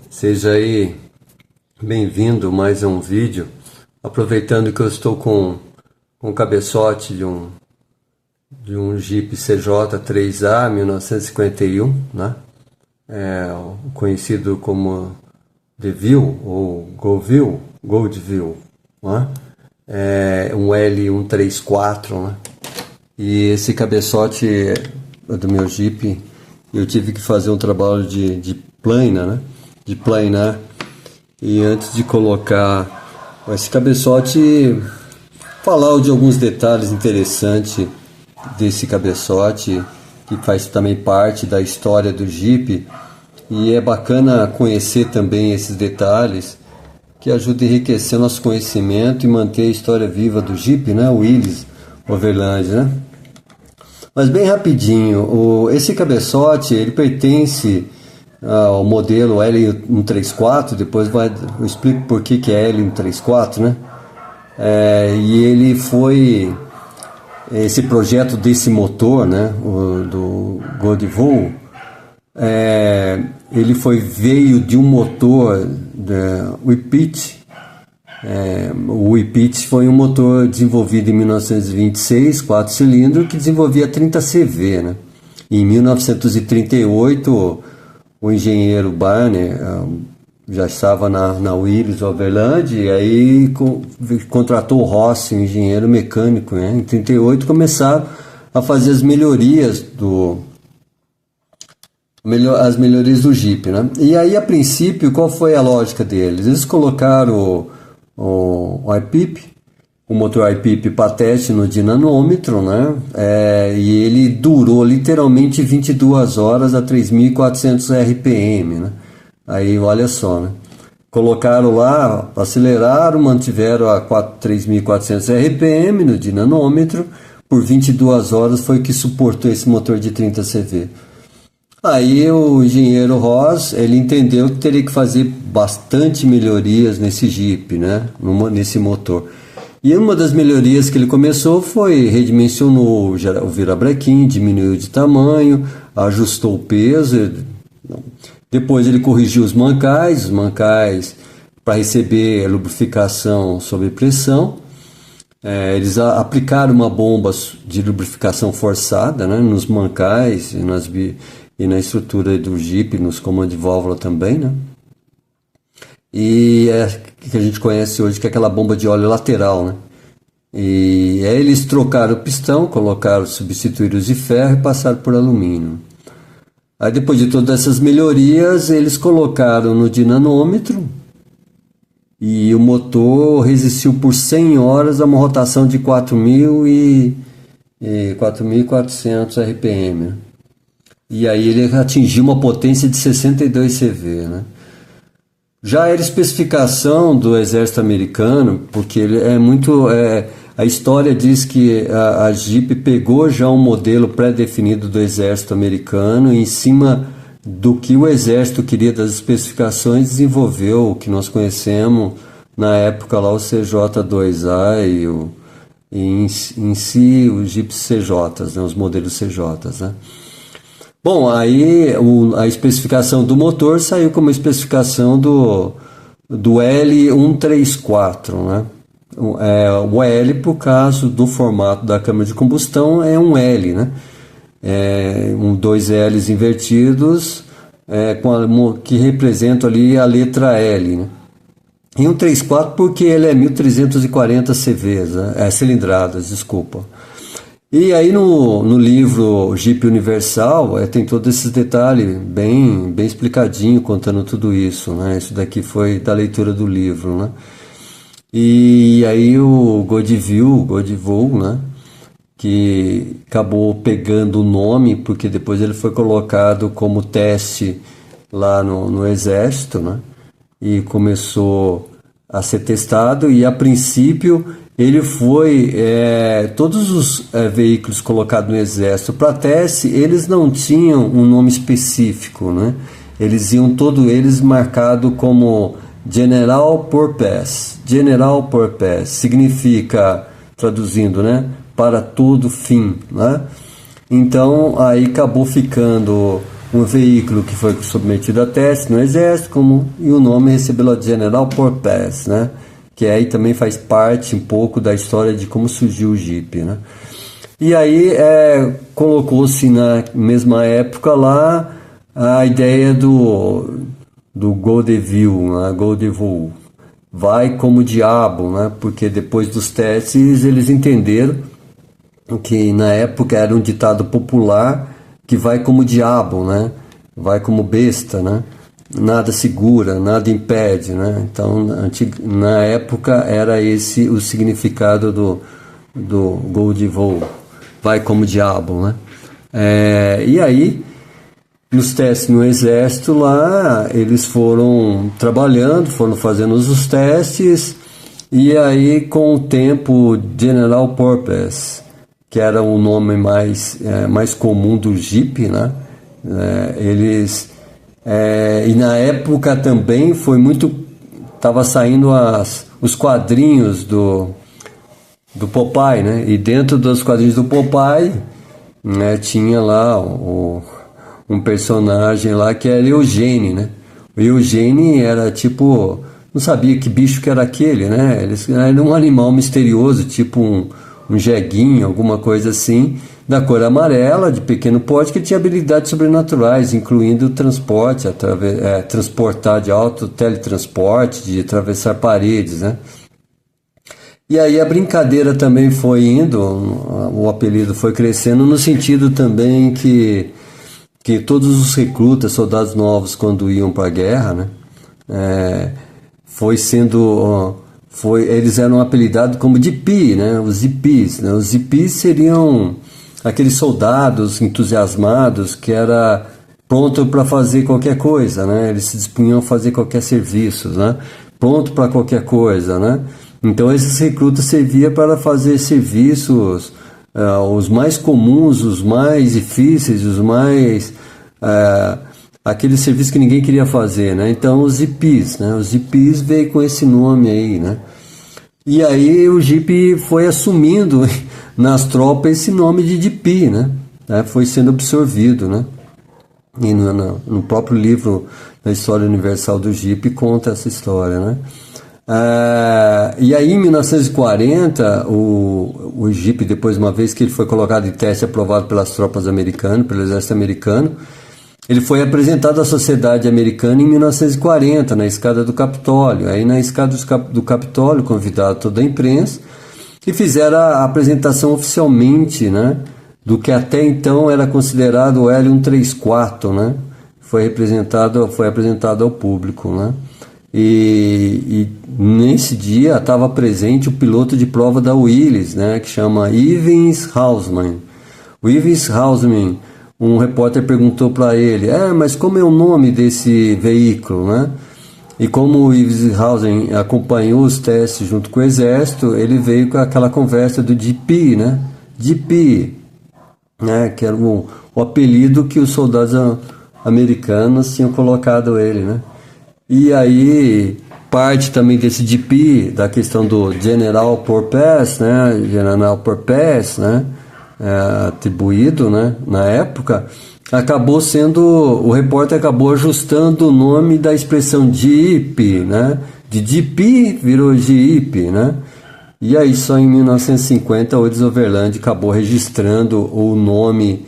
Seja aí bem-vindo mais a um vídeo, aproveitando que eu estou com o cabeçote de um Jeep CJ 3A 1951, né? Conhecido como DeVille ou Goldville, né? Um L134, né? E esse cabeçote do meu Jeep, eu tive que fazer um trabalho de plana, né? De planar. E antes de colocar esse cabeçote, falar de alguns detalhes interessantes desse cabeçote, que faz também parte da história do Jeep. E é bacana conhecer também esses detalhes, que ajudam a enriquecer nosso conhecimento e manter a história viva do Jeep, né? Willys Overland, né? Mas bem rapidinho, esse cabeçote, ele pertence ao modelo L134, depois eu explico por que é L134, né? E ele foi, esse projeto desse motor, né? Do Goldville, ele veio de um motor da Whippet. O Whippet foi um motor desenvolvido em 1926, 4 cilindros, que desenvolvia 30 CV, né? Em 1938, o engenheiro Barner já estava na Willys Overland, e aí contratou o Rossi, um engenheiro mecânico, né? Em 1938 começaram a fazer as melhorias do Jeep, né? E aí, a princípio, qual foi a lógica deles? Eles colocaram o iPIP, o motor iPIP para teste no dinamômetro, né? E ele durou literalmente 22 horas a 3.400 RPM, né? Aí, olha só, né? Colocaram lá, aceleraram, mantiveram a 3.400 RPM no dinamômetro, por 22 horas foi que suportou esse motor de 30 CV. Aí o engenheiro Ross, ele entendeu que teria que fazer bastante melhorias nesse Jeep, né? Nesse motor. E uma das melhorias que ele começou foi redimensionou o virabrequim, diminuiu de tamanho, ajustou o peso. Depois ele corrigiu os mancais para receber lubrificação sob pressão. Eles aplicaram uma bomba de lubrificação forçada, né? Nos mancais e na estrutura do Jeep, nos comandos de válvula também, né? E que a gente conhece hoje, que é aquela bomba de óleo lateral, né? E aí eles trocaram o pistão, substituíram os de ferro e passaram por alumínio. Aí depois de todas essas melhorias, eles colocaram no dinamômetro e o motor resistiu por 100 horas a uma rotação de 4.400 RPM, né? E aí ele atingiu uma potência de 62 CV, né? Já era especificação do exército americano, porque ele a história diz que a Jeep pegou já um modelo pré-definido do exército americano e em cima do que o exército queria das especificações desenvolveu o que nós conhecemos na época lá, o CJ2A e em si os Jeep CJs, né? Os modelos CJs, né? Bom, aí a especificação do motor saiu como especificação do L134, né? O L, por caso do formato da câmara de combustão, é um L, né? Dois L's invertidos, que representam ali a letra L, né? E 134 porque ele é 1.340 CVs, né? Cilindradas, desculpa. E aí no livro Jeep Universal tem todos esses detalhes bem explicadinho, contando tudo isso, né? Isso daqui foi da leitura do livro, né? E aí o Goldville, né? Que acabou pegando o nome, porque depois ele foi colocado como teste lá no exército, né? E começou a ser testado, e a princípio ele foi, todos os veículos colocados no exército para teste, eles não tinham um nome específico, né? Eles iam todos eles marcados como General Purpose. General Purpose significa, traduzindo, né? Para todo fim, né? Então aí acabou ficando um veículo que foi submetido a teste no Exército, e o nome recebeu a General Purpose, né? Que aí também faz parte um pouco da história de como surgiu o Jeep, né? E aí colocou-se na mesma época lá a ideia do Goldeville, né? Goldeville, vai como diabo, né? Porque depois dos testes eles entenderam que na época era um ditado popular que vai como diabo, né? Vai como besta, né? Nada segura, nada impede, né? Então, na época era esse o significado do Goldeville, vai como diabo, né? E aí, nos testes no Exército lá, eles foram trabalhando, foram fazendo os testes, e aí com o tempo General Purpose, que era o nome mais comum do Jeep, né? E na época também foi muito, estava saindo os quadrinhos do Popeye, né? E dentro dos quadrinhos do Popeye, né, tinha lá um personagem lá que era Eugene, né? O Eugene era tipo, não sabia que bicho que era aquele, né? Era um animal misterioso, tipo um jeguinho, alguma coisa assim, da cor amarela, de pequeno porte, que tinha habilidades sobrenaturais, incluindo o transporte, transportar de alto teletransporte, de atravessar paredes, né? E aí a brincadeira também foi indo, o apelido foi crescendo, no sentido também que todos os recrutas, soldados novos, quando iam para a guerra, né, eles eram apelidados como DP, né, os DPs. Né, os DPs seriam aqueles soldados entusiasmados que era pronto para fazer qualquer coisa, né, eles se dispunham a fazer qualquer serviço, né, pronto para qualquer coisa, né. Então esses recrutas serviam para fazer serviços, os mais comuns, os mais difíceis, os mais aqueles serviços que ninguém queria fazer, né? Então os IPs, né? Os IPs veio com esse nome aí, né? E aí o Jeep foi assumindo nas tropas esse nome de DP, né? Foi sendo absorvido, né? E no próprio livro da História Universal do Jeep conta essa história, né? E aí em 1940 o Jeep, depois, uma vez que ele foi colocado em teste, aprovado pelas tropas americanas, pelo exército americano, ele foi apresentado à sociedade americana em 1940 na escada do Capitólio. Aí na escada do Capitólio convidaram toda a imprensa e fizeram a apresentação oficialmente, né, do que até então era considerado o L-134, né? Foi apresentado ao público, né? E nesse dia estava presente o piloto de prova da Willys, né, que chama Ivens Hausmann. O Ivens Hausmann, um repórter perguntou para ele, mas como é o nome desse veículo, né? E como o Ivens Hausmann acompanhou os testes junto com o exército, ele veio com aquela conversa do DP, né? DP, né? Que era o apelido que os soldados americanos tinham colocado ele, né? E aí, parte também desse DP, da questão do General Purpose, né? General Purpose, né? Atribuído, né? Na época, acabou sendo, o repórter acabou ajustando o nome da expressão Jeep, né? De DP virou Jeep, né? E aí, só em 1950, o Edis Overland acabou registrando o nome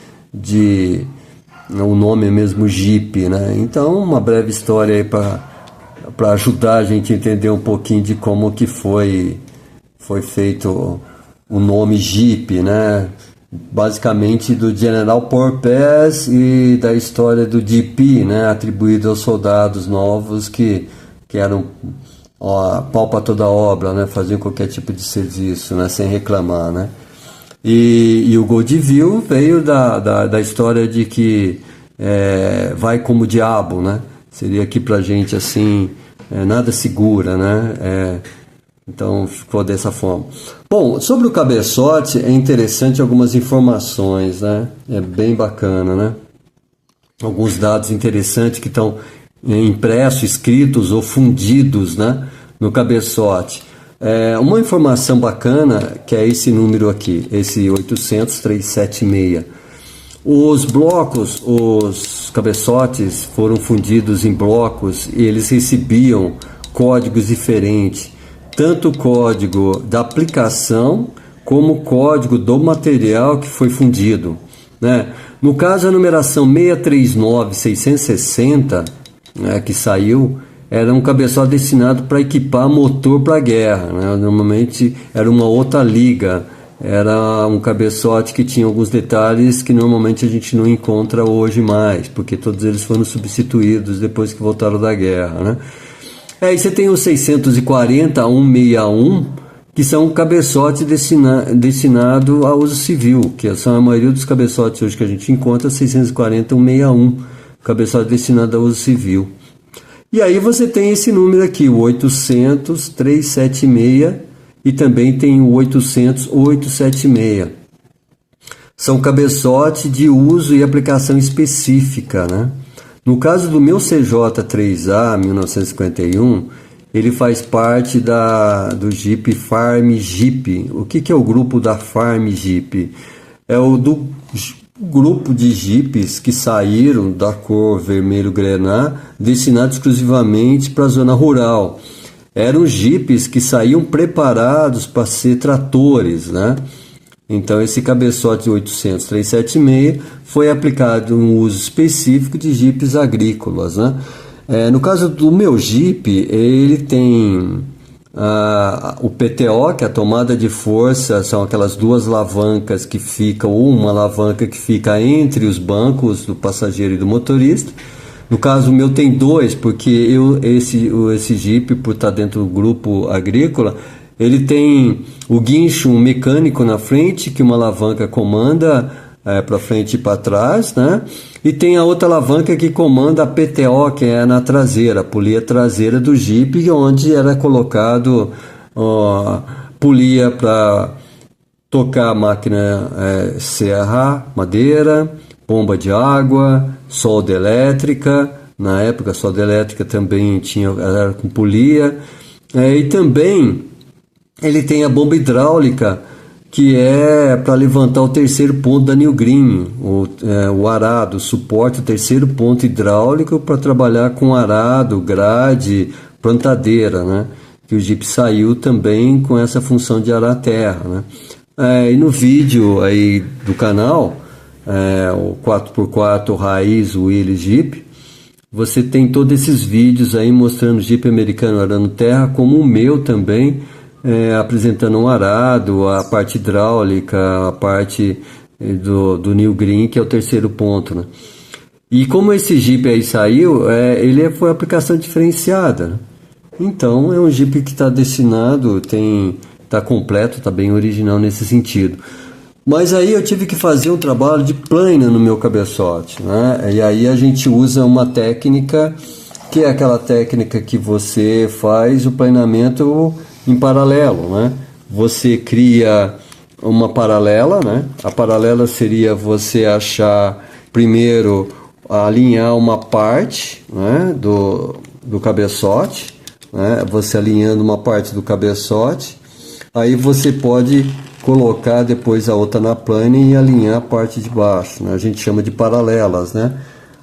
mesmo Jeep, né? Então, uma breve história aí para ajudar a gente a entender um pouquinho de como que foi feito o nome Jeep, né? Basicamente do General Purpose e da história do DP, né? Atribuído aos soldados novos que eram pau para toda obra, né? Faziam qualquer tipo de serviço, né? Sem reclamar, né? E o Goldeville veio da história de que vai como diabo, né? Seria aqui pra gente assim, nada segura, né? Então ficou dessa forma. Bom, sobre o cabeçote é interessante algumas informações, né? É bem bacana, né? Alguns dados interessantes que estão impressos, escritos ou fundidos, né? No cabeçote. Uma informação bacana, que é esse número aqui, esse 800-376. Os blocos, os cabeçotes foram fundidos em blocos e eles recebiam códigos diferentes, tanto o código da aplicação como o código do material que foi fundido, né? No caso, a numeração 639-660, né, que saiu, era um cabeçote destinado para equipar motor para a guerra, né? Normalmente era uma outra liga, era um cabeçote que tinha alguns detalhes que normalmente a gente não encontra hoje mais, porque todos eles foram substituídos depois que voltaram da guerra, né? Aí você tem o 640-161, que são cabeçotes destinados a uso civil, que são a maioria dos cabeçotes hoje que a gente encontra, 640-161, cabeçote destinado a uso civil. E aí você tem esse número aqui, o 800-376, e também tem o 800-876. São cabeçotes de uso e aplicação específica, né? No caso do meu CJ3A 1951, ele faz parte do Jeep Farm Jeep. O que é o grupo da Farm Jeep? É o do grupo de Jeeps que saíram da cor vermelho grená, destinados exclusivamente para a zona rural. Eram Jeeps que saíam preparados para ser tratores, né? Então esse cabeçote 800-376 foi aplicado em um uso específico de Jeeps agrícolas, né? No caso do meu Jeep, ele tem o PTO, que é a tomada de força, são aquelas duas alavancas que ficam, ou uma alavanca que fica entre os bancos do passageiro e do motorista. No caso, o meu tem dois, porque esse Jeep, por estar dentro do grupo agrícola, ele tem o guincho mecânico na frente, que uma alavanca comanda para frente e para trás, né? E tem a outra alavanca que comanda a PTO, que é na traseira, a polia traseira do Jeep, onde era colocado polia para tocar a máquina serra, madeira, bomba de água, solda elétrica. Na época, a solda elétrica também era com polia. E também ele tem a bomba hidráulica, que é para levantar o terceiro ponto da New Green, o arado, suporte o terceiro ponto hidráulico para trabalhar com arado, grade, plantadeira, né? Que o Jeep saiu também com essa função de arar a terra, né? E no vídeo aí do canal, o 4x4 Raiz Willys Jeep, você tem todos esses vídeos aí mostrando o Jeep americano arando terra, como o meu também, apresentando um arado, a parte hidráulica, a parte do New Green, que é o terceiro ponto, né? E como esse Jeep aí saiu, ele foi aplicação diferenciada, né? Então é um Jeep que está destinado, está completo, está bem original nesse sentido. Mas aí eu tive que fazer um trabalho de plana no meu cabeçote, né? E aí a gente usa uma técnica, que é aquela técnica que você faz o planeamento em paralelo, né? Você cria uma paralela, né? A paralela seria você achar primeiro, alinhar uma parte, né, do cabeçote, né? Você alinhando uma parte do cabeçote, aí você pode colocar depois a outra na plane e alinhar a parte de baixo, né? A gente chama de paralelas, né?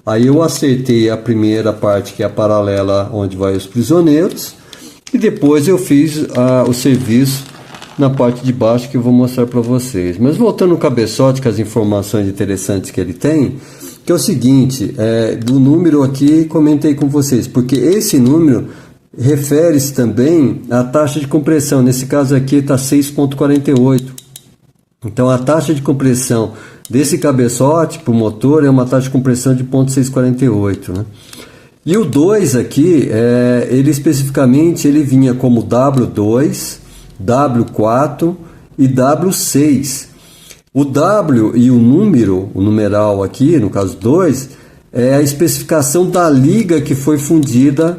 Aí eu acertei a primeira parte, que é a paralela onde vai os prisioneiros, e depois eu fiz o serviço na parte de baixo, que eu vou mostrar para vocês. Mas voltando ao cabeçote, com as informações interessantes que ele tem, que é o seguinte, do número aqui, comentei com vocês, porque esse número refere-se também à taxa de compressão. Nesse caso aqui está 6,48. Então a taxa de compressão desse cabeçote para o motor é uma taxa de compressão de 0,648, né? E o 2 aqui, ele especificamente ele vinha como W2, W4 e W6. O W e o numeral aqui, no caso 2, é a especificação da liga que foi fundida,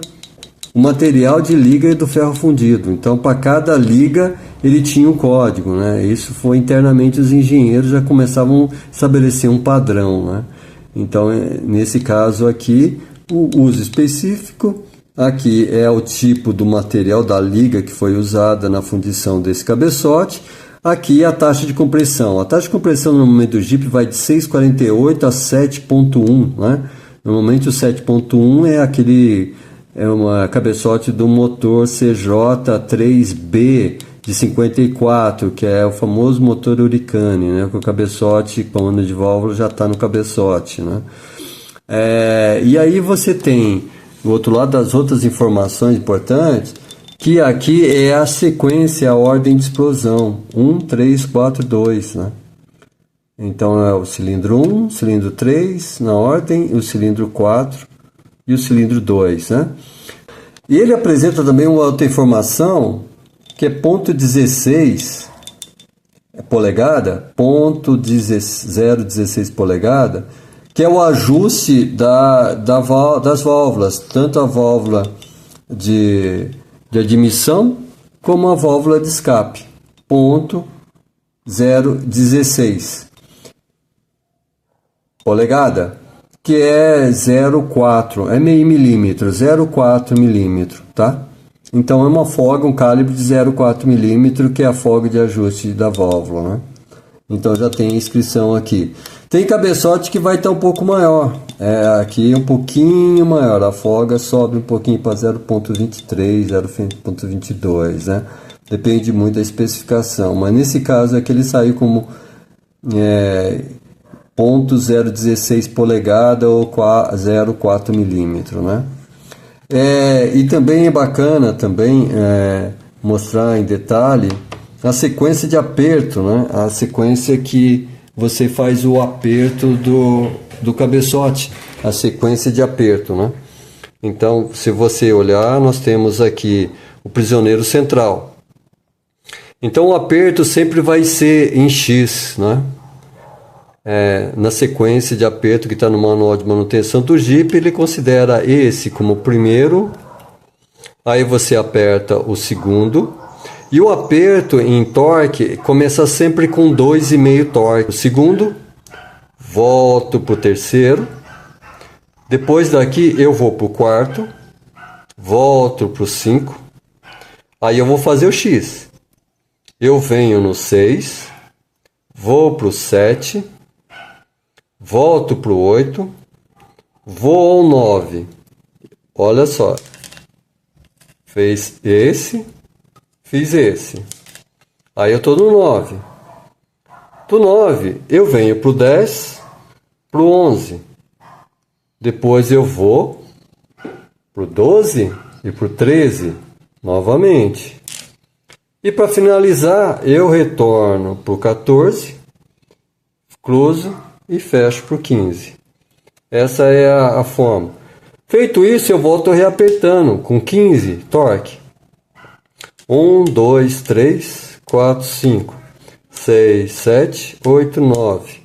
o material de liga do ferro fundido. Então, para cada liga, ele tinha um código, né? Isso foi internamente, os engenheiros já começavam a estabelecer um padrão, né? Então, nesse caso aqui, o uso específico, aqui é o tipo do material da liga que foi usada na fundição desse cabeçote. Aqui a taxa de compressão. A taxa de compressão no momento do Jeep vai de 6,48 a 7,1, né? Normalmente o 7,1 é uma cabeçote do motor CJ3B de 54, que é o famoso motor Hurricane, né? Com o cabeçote, comando de válvula já está no cabeçote, né? E aí você tem, do outro lado, as outras informações importantes, que aqui é a sequência, a ordem de explosão, 1, 3, 4, 2, né? Então é o cilindro 1, cilindro 3 na ordem, o cilindro 4 e o cilindro 2, né? E ele apresenta também uma outra informação, que é ponto 16 polegada, ponto 0,16 polegada, que é o ajuste das válvulas, tanto a válvula de admissão como a válvula de escape, ponto 0,16 polegada, que é 0,4, é meio milímetro, 0,4 milímetro, tá? Então é uma folga, um calibre de 0,4 milímetro, que é a folga de ajuste da válvula, né? Então já tem inscrição aqui. Tem cabeçote que vai estar um pouco maior, aqui um pouquinho maior, a folga sobe um pouquinho para 0,23, 0,22, né? Depende muito da especificação, mas nesse caso aqui ele saiu como ponto 0,16 polegada ou 0,4 milímetro, né? E também é bacana mostrar em detalhe a sequência de aperto, né? A sequência que você faz o aperto do cabeçote, a sequência de aperto, né? Então, se você olhar, nós temos aqui o prisioneiro central. Então, o aperto sempre vai ser em X, né? Na sequência de aperto que está no manual de manutenção do Jeep, ele considera esse como o primeiro, aí você aperta o segundo, e o aperto em torque começa sempre com 2,5 torque. O segundo, volto para o terceiro, depois daqui eu vou para o quarto, volto para o 5, aí eu vou fazer o X. Eu venho no 6, vou para o 7, volto para o 8, vou ao 9. Olha só. Fez esse, fiz esse. Aí eu estou no 9. Do 9 eu venho para o 10, para o 11. Depois eu vou para o 12 e para o 13 novamente. E para finalizar, eu retorno para o 14, cruzo e fecho para o 15. Essa é a forma. Feito isso, eu volto reapertando com 15 torque. 1, 2, 3, 4, 5, 6, 7, 8, 9,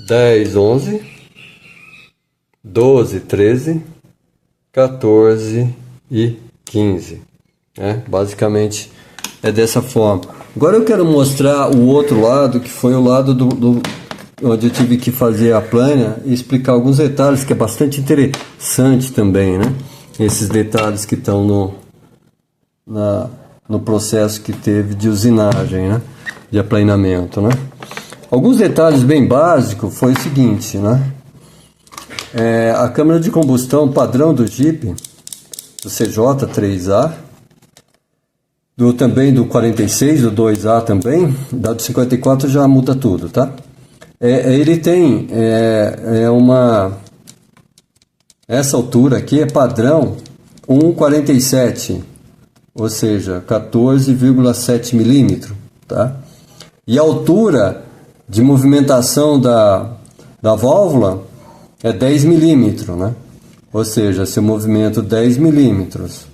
10, 11, 12, 13, 14 e 15. Basicamente é dessa forma. Agora eu quero mostrar o outro lado, que foi o lado onde eu tive que fazer a plana e explicar alguns detalhes, que é bastante interessante também, né? Esses detalhes que estão no processo que teve de usinagem, né? De aplanamento, né? Alguns detalhes bem básicos foi o seguinte, né? A câmara de combustão padrão do Jeep, do CJ3A, também do 46, do 2A também, da do 54 já muda tudo, tá? Ele tem essa altura aqui é padrão 1,47, ou seja, 14,7 milímetros, tá? E a altura de movimentação da válvula é 10 milímetros, né? Ou seja, se eu movimento 10 milímetros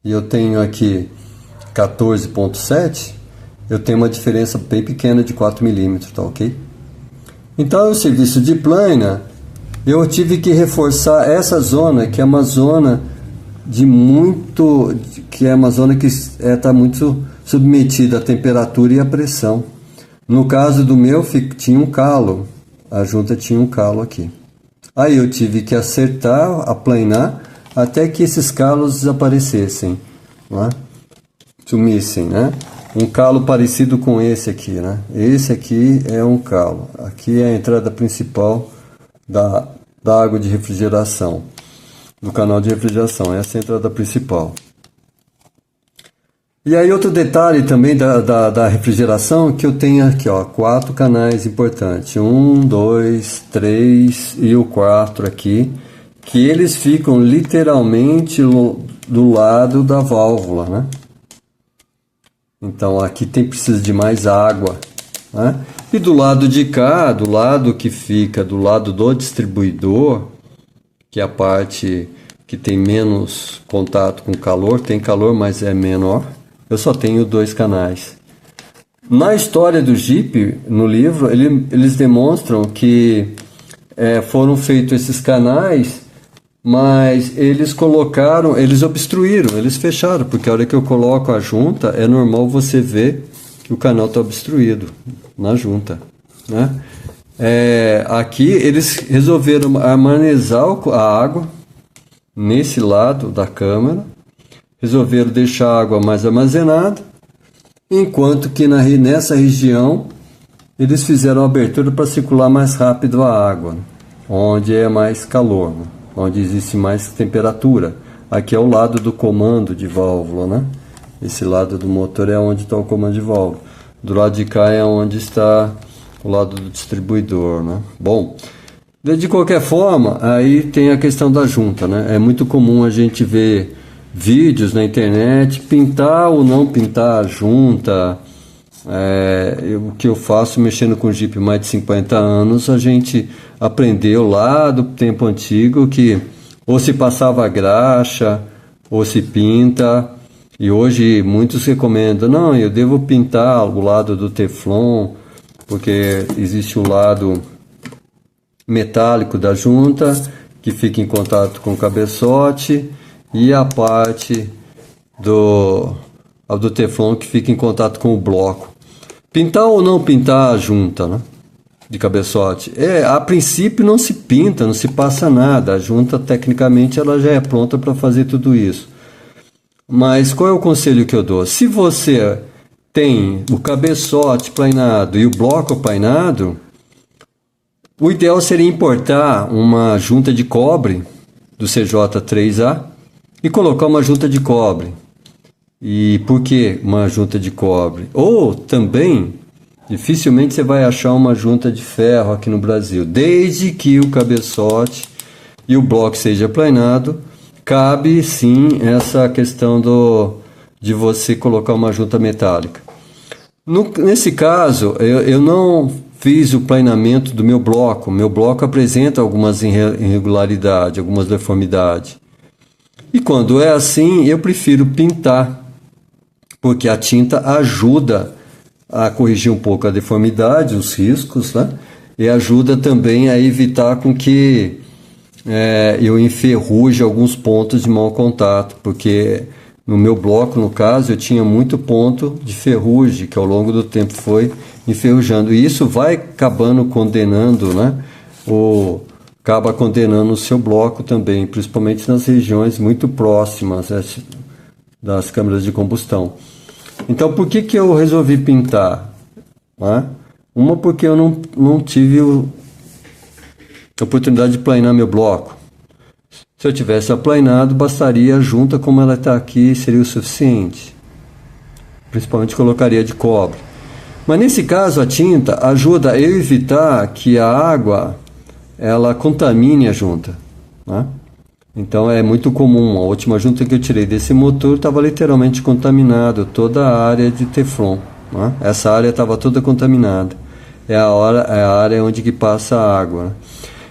e eu tenho aqui 14,7, eu tenho uma diferença bem pequena de 4 milímetros, tá ok? Então, o serviço de plana, eu tive que reforçar essa zona, que é uma zona que está muito submetida à temperatura e à pressão. No caso do meu, tinha um calo, a junta tinha um calo aqui. Aí eu tive que acertar, aplanar, até que esses calos desaparecessem, né? missing, né? Um calo parecido com esse aqui, né? Esse aqui é um calo. Aqui é a entrada principal da água de refrigeração, do canal de refrigeração. Essa é a entrada principal. E aí outro detalhe também da refrigeração, que eu tenho aqui, ó, 4 canais importantes. 1, 2, 3 e o 4 aqui, que eles ficam literalmente do lado da válvula, né? Então aqui precisa de mais água, né? E do lado de cá, do lado que fica do lado do distribuidor, que é a parte que tem menos contato com calor, tem calor, mas é menor, eu só tenho 2 canais. Na história do Jeep, no livro, eles demonstram que foram feitos esses canais, mas eles obstruíram, eles fecharam, porque a hora que eu coloco a junta, é normal você ver que o canal está obstruído na junta, né? Aqui eles resolveram armazenar a água nesse lado da câmara, resolveram deixar a água mais armazenada, enquanto que nessa região eles fizeram a abertura para circular mais rápido a água, né? Onde é mais calor, né? Onde existe mais temperatura. Aqui é o lado do comando de válvula, né? Esse lado do motor é onde está o comando de válvula. Do lado de cá é onde está o lado do distribuidor, né? Bom, de qualquer forma, aí tem a questão da junta, né? É muito comum a gente ver vídeos na internet, pintar ou não pintar a junta. O que eu faço mexendo com Jeep mais de 50 anos, a gente aprendeu lá do tempo antigo que ou se passava graxa ou se pinta, e hoje muitos recomendam, não, eu devo pintar o lado do Teflon, porque existe o lado metálico da junta que fica em contato com o cabeçote e a parte do Teflon que fica em contato com o bloco. Pintar ou não pintar a junta, né, de cabeçote? A princípio não se pinta, não se passa nada. A junta, tecnicamente, ela já é pronta para fazer tudo isso. Mas qual é o conselho que eu dou? Se você tem o cabeçote plainado e o bloco plainado, o ideal seria importar uma junta de cobre do CJ3A e colocar uma junta de cobre. E por que uma junta de cobre? Ou também, dificilmente você vai achar uma junta de ferro aqui no Brasil. Desde que o cabeçote e o bloco seja plainado, cabe sim essa questão de você colocar uma junta metálica. Nesse caso, eu não fiz o planeamento do meu bloco. Meu bloco apresenta algumas irregularidades, algumas deformidades. E quando é assim, eu prefiro pintar, porque a tinta ajuda a corrigir um pouco a deformidade, os riscos, né? E ajuda também a evitar com que eu enferruje alguns pontos de mau contato, porque no meu bloco, no caso, eu tinha muito ponto de ferrugem, que ao longo do tempo foi enferrujando. E isso vai acabando condenando, né? Acaba condenando o seu bloco também, principalmente nas regiões muito próximas das câmeras de combustão. Então, por que eu resolvi pintar? Né? Uma, porque eu não tive a oportunidade de planar meu bloco. Se eu tivesse aplanado, bastaria a junta como ela está aqui, seria o suficiente. Principalmente colocaria de cobre. Mas nesse caso, a tinta ajuda a evitar que a água ela contamine a junta, né? Então é muito comum. A última junta que eu tirei desse motor estava literalmente contaminado, toda a área de Teflon, né? Essa área estava toda contaminada. É a área onde que passa a água, né?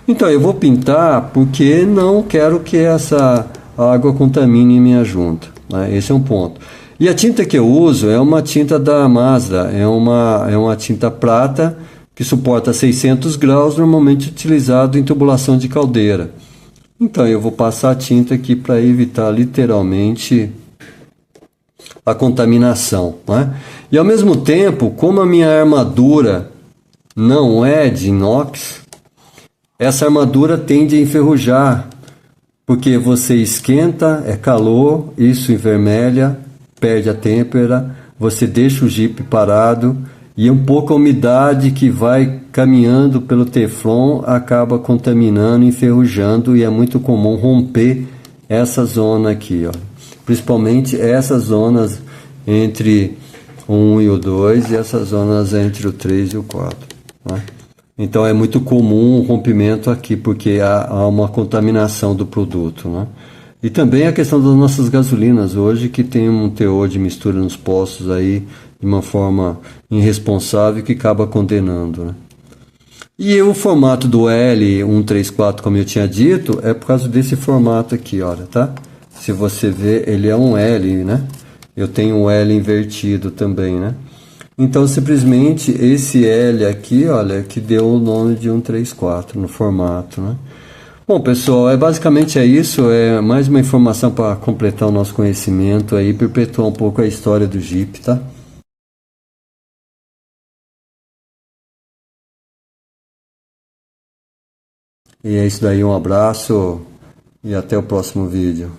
Então eu vou pintar porque não quero que essa água contamine minha junta, né? Esse é um ponto. E a tinta que eu uso é uma tinta da Mazda, é uma tinta prata que suporta 600 graus, normalmente utilizado em tubulação de caldeira. Então eu vou passar a tinta aqui para evitar literalmente a contaminação, né? E ao mesmo tempo, como a minha armadura não é de inox, essa armadura tende a enferrujar, porque você esquenta, é calor, isso envermelha perde a têmpera, você deixa o Jeep parado e um pouco a umidade que vai caminhando pelo Teflon acaba contaminando, enferrujando, e é muito comum romper essa zona aqui, ó. Principalmente essas zonas entre o 1 e o 2 e essas zonas entre o 3 e o 4, né? Então é muito comum o rompimento aqui, porque há uma contaminação do produto, né? E também a questão das nossas gasolinas hoje, que tem um teor de mistura nos postos aí de uma forma irresponsável que acaba condenando, né? E o formato do L134, como eu tinha dito, é por causa desse formato aqui, olha, tá? Se você ver, ele é um L, né? Eu tenho um L invertido também, né? Então, simplesmente, esse L aqui, olha, que deu o nome de 134 no formato, né? Bom, pessoal, basicamente é isso. É mais uma informação para completar o nosso conhecimento aí, perpetuar um pouco a história do Jeep, tá? E é isso daí, um abraço e até o próximo vídeo.